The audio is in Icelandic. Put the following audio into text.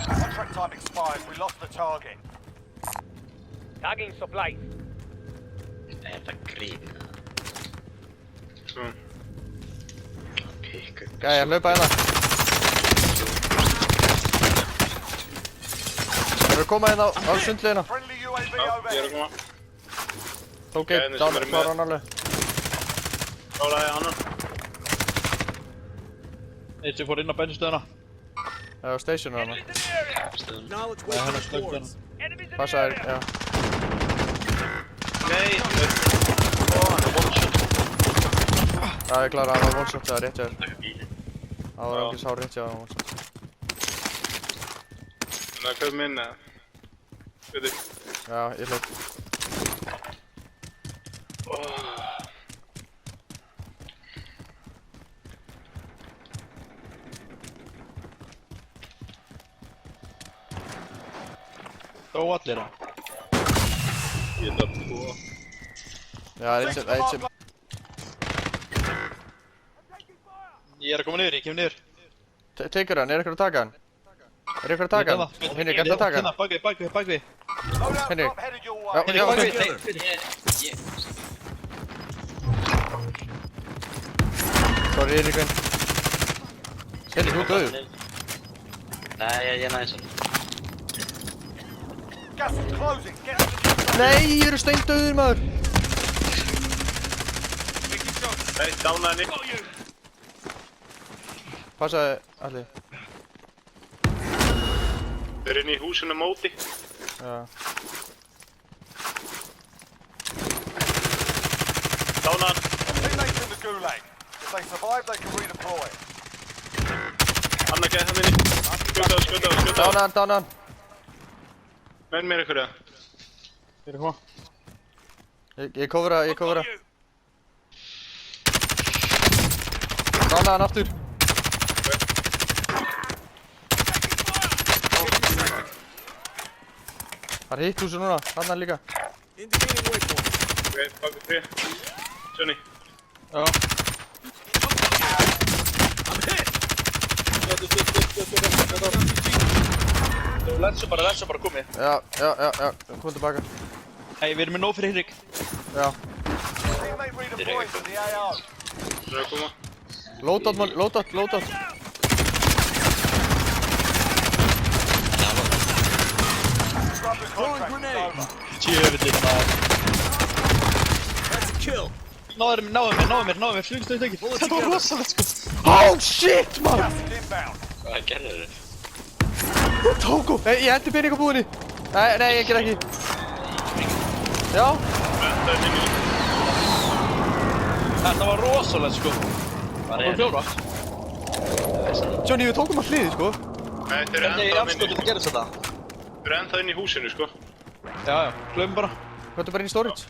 Contract time expired. We lost the target. Tagging supplies. Þetta grín. Svo. Pikk upp. Gæja, hlaupa hérna. Það eru að koma hérna á sundlegina. Friendly UAV Já, ég er overhead. að koma. Tók Gæjarnir einn, sem eru með- klára hann alveg. Kláraði annan. Eitt sem fór inn á bensinstöðuna. Það er á stationinu hann. Enemies in the area. Stöðun. Now let's Það wait er for hennar the slögt courts. hérna. Enemies in the Passaðir, area. já. Nei, Já, ég klára, það var one-shot, það er rétt hjá þér. Taka bílinn. Það var alveg sá rétt hjá þér, one-shot. þannig að hvað minna. Veitu. Já, ég hlaup. Dó allir það. Ég er það tvo. Já, það er eitt sem... Ég er að koma niður, ég kem niður. Tekur hann, er ykkur að taka hann? Er ykkur að taka hann? Henrik, ertu að taka hann? Hérna, bakvið. Loadout Henrik. drop headed your Já, way. já, Bakvið. sorry, Eirík minn. Henrik, þú er döður. Nei, ég næði svona. Gas is closing. Get to the safe zone. Nei, ég eru steindauður, maður. Nei, dánaði henni. Passaði, allir. Þau eru inn í húsinu á móti. Já. Dánaði hann. Teammates in the gulag. If they survive, they can redeploy. Anna gæði hann inni. Skjóta. Dána hann. Menn mér ykkur það. Ég er að koma. Ég kofra. Dána hann aftur. Það er hitt húsi núna, hann líka. Indicating waypoint. Ok, bakið þrið. Johnny. Já. Lensa bara komið. Já, kom tilbaka. Hei, við erum með nóg fyrir Henrik. Já. Teammate redeploying to the AO. Það er að koma. Loadout. Scrubber contract is grenade. over. Tjöfellin maður. That's a kill. Náðu mér. Stöngið. Þetta var rosalegt sko. Oh shit, man! Gas is inbound. Hvað gerður þau? Tóku! Nei, ég hendi peningabúðinni. Nei, ég ger ekki. Já. Það er inni. Þetta var rosalegt sko. Hvað Það er var 4. Johnny, við tókum að hliði, sko. Nei, þeir eru Hvernig ennþá afskotið inni. þetta gerist þetta? Þeir eru ennþá inni í húsinu, sko. Já, gleymum bara. Hvað er bara inn í storage?